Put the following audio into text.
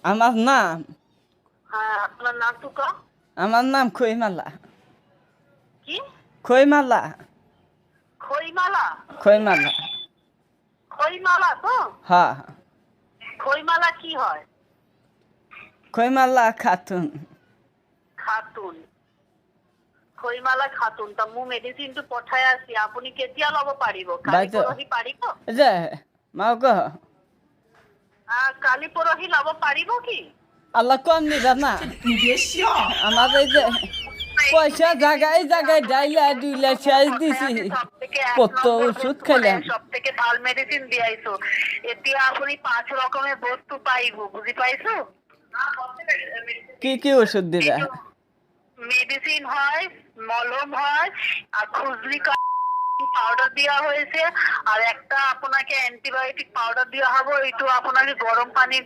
আমার নাম হ্যাঁ, আপনার নাম তো কা? আমার নাম খইমালা। কি? খইমালা। খইমালা? খইমালা। খইমালা তো? হ্যাঁ। খইমালা কি হয়? খইমালা খাতুন। খাতুন। খইমালা খাতুন তা ମୁଁ ମେଡିସିନ ପଠାଇ ଆସି আপুনি କେতিয়া লব পাৰিব? କାଲି বাইদেউ পৰহি পাৰিব? যে মাও কহ কালি পৰহি লব পাৰিব কি? আল্লাহ কম নিবা না আমার এই যে পয়সা জায়গায় জায়গায় ডাইলা দুইলা শেষ দিছি কত ওষুধ খাইলাম। সব থেকে ভাল মেডিসিন দিয়াইছো। এতিয়া আপুনি 5 রকমের বস্তু পাইব, বুঝি পাইছো? কি কি ওষুধ দিলা? মেডিসিন হয়, মলম হয়, আর খুজলি পাউডার দেওয়া হয়েছে, আর একটা আপনাকে অ্যান্টিবায়োটিক পাউডার দেওয়া হবে। একটু আপনাকে গরম পানি